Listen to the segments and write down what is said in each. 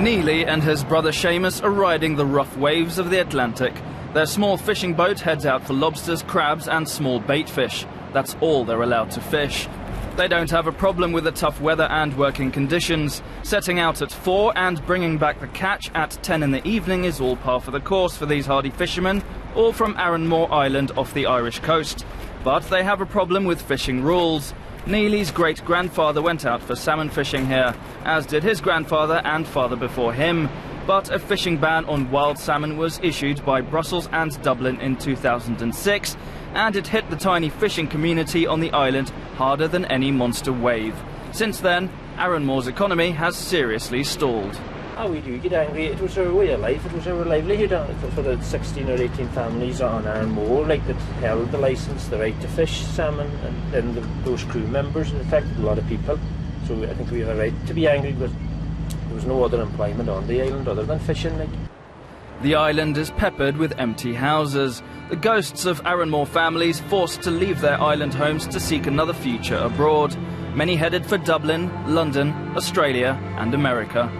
Neely and his brother Seamus are riding the rough waves of the Atlantic. Their small fishing boat heads out for lobsters, crabs and small bait fish. That's all they're allowed to fish. They don't have a problem with the tough weather and working conditions. Setting out at 4 and bringing back the catch at 10 in the evening is all par for the course for these hardy fishermen, all from Arranmore Island off the Irish coast. But they have a problem with fishing rules. Neely's great-grandfather went out for salmon fishing here, as did his grandfather and father before him. But a fishing ban on wild salmon was issued by Brussels and Dublin in 2006, and it hit the tiny fishing community on the island harder than any monster wave. Since then, Arranmore's economy has seriously stalled. Oh, we do get angry. It was our way of life. It was our livelihood for the 16 or 18 families on Arranmore, like, that held the licence, the right to fish salmon, and then those crew members. It affected a lot of people. So I think we have a right to be angry, but there was no other employment on the island other than fishing. Like. The island is peppered with empty houses. The ghosts of Arranmore families forced to leave their island homes to seek another future abroad. Many headed for Dublin, London, Australia and America.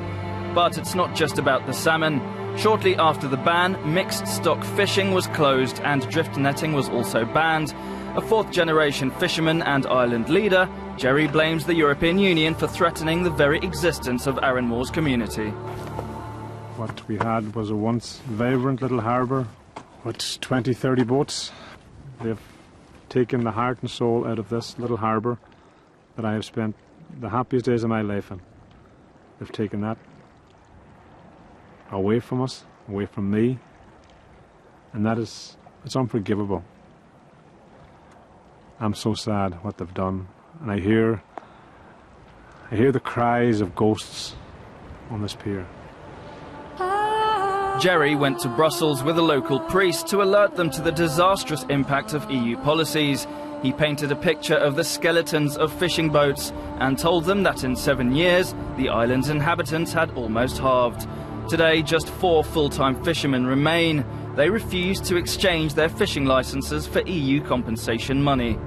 But it's not just about the salmon. Shortly after the ban, mixed stock fishing was closed and drift netting was also banned. A fourth-generation fisherman and island leader, Jerry blames the European Union for threatening the very existence of Arranmore's community. What we had was a once vibrant little harbour with 20-30 boats. They've taken the heart and soul out of this little harbour that I have spent the happiest days of my life in. They've taken that away from us, away from me, and it's unforgivable. I'm so sad what they've done, and I hear the cries of ghosts on this pier. Jerry went to Brussels with a local priest to alert them to the disastrous impact of EU policies. He painted a picture of the skeletons of fishing boats and told them that in 7 years, the island's inhabitants had almost halved. Today, just 4 full-time fishermen remain. They refuse to exchange their fishing licenses for EU compensation money.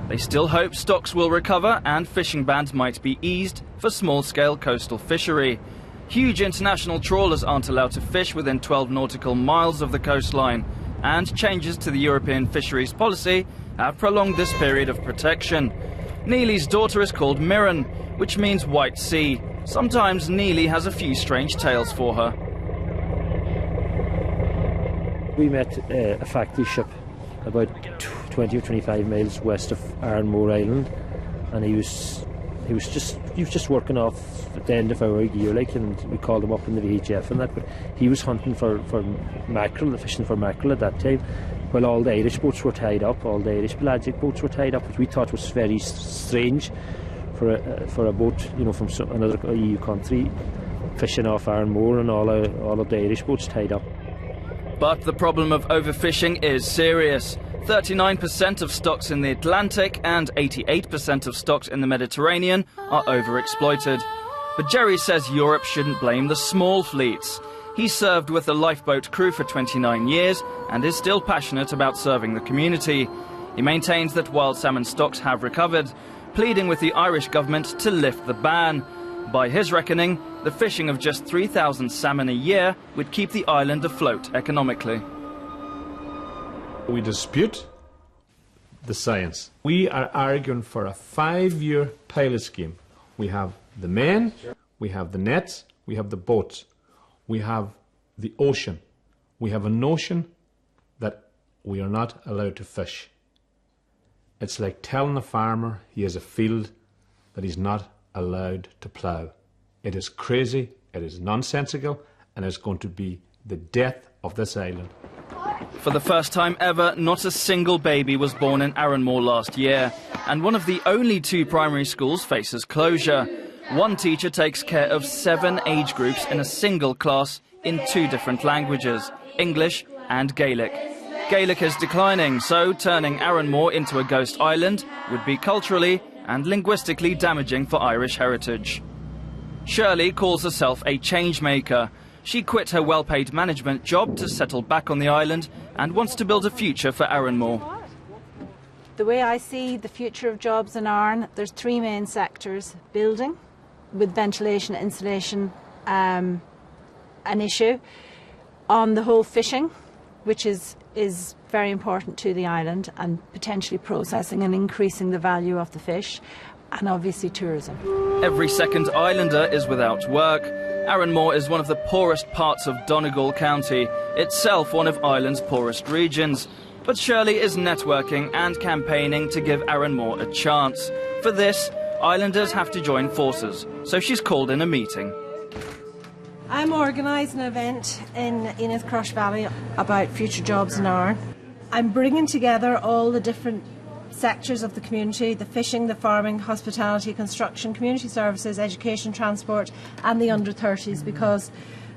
They still hope stocks will recover and fishing bans might be eased for small-scale coastal fishery. Huge international trawlers aren't allowed to fish within 12 nautical miles of the coastline, and changes to the European fisheries policy have prolonged this period of protection. Neely's daughter is called Mirren, which means White Sea. Sometimes Neely has a few strange tales for her. We met a factory ship about 20 or 25 miles west of Arranmore Island, and he was just working off at the end of our gear, like, and we called him up in the VHF and that, but he was hunting for mackerel, fishing for mackerel at that time, while all the Irish boats were tied up, all the Irish pelagic boats were tied up, which we thought was very strange for a boat, you know, from another EU country fishing off Arranmore and all of the Irish boats tied up. But the problem of overfishing is serious. 39% of stocks in the Atlantic and 88% of stocks in the Mediterranean are overexploited. But Jerry says Europe shouldn't blame the small fleets. He served with the lifeboat crew for 29 years and is still passionate about serving the community. He maintains that wild salmon stocks have recovered, pleading with the Irish government to lift the ban. By his reckoning, the fishing of just 3,000 salmon a year would keep the island afloat economically. We dispute the science. We are arguing for a 5-year pilot scheme. We have the men, we have the nets, we have the boats, we have the ocean. We have a notion that we are not allowed to fish. It's like telling a farmer he has a field that he's not allowed to plough. It is crazy, it is nonsensical, and it's going to be the death of this island. For the first time ever, not a single baby was born in Arranmore last year, and one of the only 2 primary schools faces closure. One teacher takes care of 7 age groups in a single class in 2 different languages, English and Gaelic. Gaelic is declining, so turning Arranmore into a ghost island would be culturally and linguistically damaging for Irish heritage. Shirley calls herself a change maker. She quit her well-paid management job to settle back on the island and wants to build a future for Arranmore. The way I see the future of jobs in Arran, there's 3 main sectors: building, with ventilation, insulation, an issue. On the whole fishing, which is very important to the island, and potentially processing and increasing the value of the fish, and obviously tourism. Every second islander is without work. Arranmore is one of the poorest parts of Donegal County, itself one of Ireland's poorest regions. But Shirley is networking and campaigning to give Arranmore a chance. For this, islanders have to join forces, so she's called in a meeting. I'm organising an event in Enniscross Valley about future jobs in Arran. I'm bringing together all the different sectors of the community: the fishing, the farming, hospitality, construction, community services, education, transport, and the under-30s, because,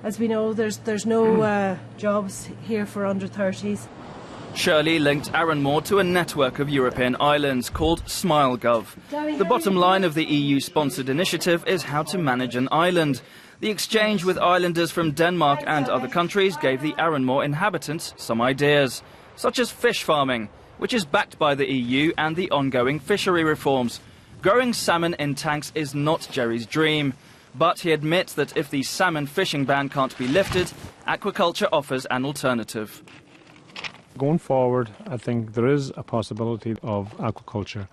as we know, there's no jobs here for under-30s. Shirley linked Arranmore to a network of European islands called SmileGov. The bottom line of the EU-sponsored initiative is how to manage an island. The exchange with islanders from Denmark and other countries gave the Arranmore inhabitants some ideas, such as fish farming, which is backed by the EU and the ongoing fishery reforms. Growing salmon in tanks is not Jerry's dream, but he admits that if the salmon fishing ban can't be lifted, aquaculture offers an alternative. Going forward, I think there is a possibility of aquaculture.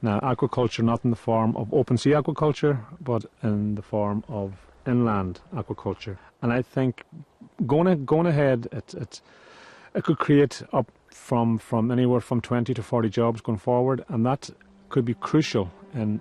Now, aquaculture not in the form of open sea aquaculture, but in the form of inland aquaculture. And I think going ahead, it could create up from anywhere from 20 to 40 jobs going forward, and that could be crucial in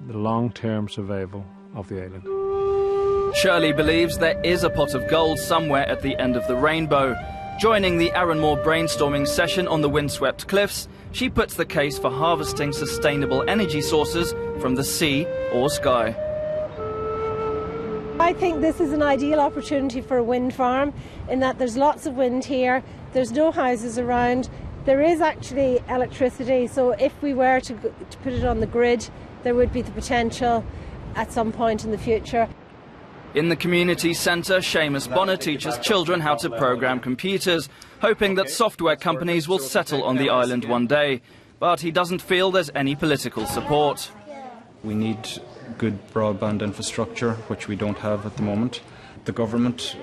the long-term survival of the island. Shirley believes there is a pot of gold somewhere at the end of the rainbow. Joining the Arranmore brainstorming session on the windswept cliffs, she puts the case for harvesting sustainable energy sources from the sea or sky. I think this is an ideal opportunity for a wind farm, in that there's lots of wind here, there's no houses around, there is actually electricity, so if we were to put it on the grid, there would be the potential at some point in the future. In the community centre, Seamus Bonner teaches children how to program computers, hoping that software companies will settle on the island one day. But he doesn't feel there's any political support. We need good broadband infrastructure, which we don't have at the moment. The government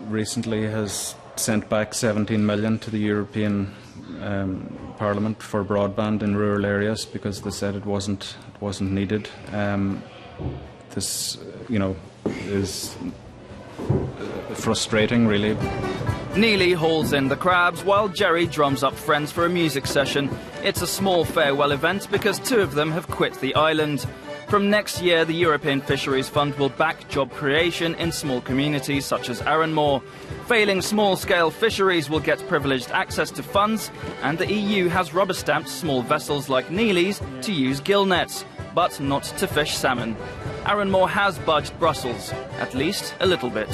recently has sent back 17 million to the European Parliament for broadband in rural areas because they said it wasn't needed. This, is frustrating, really. Neely hauls in the crabs while Jerry drums up friends for a music session. It's a small farewell event because two of them have quit the island. From next year, the European Fisheries Fund will back job creation in small communities such as Arranmore. Failing small-scale fisheries will get privileged access to funds, and the EU has rubber-stamped small vessels like Neely's to use gill nets, but not to fish salmon. Arranmore has budged Brussels, at least a little bit.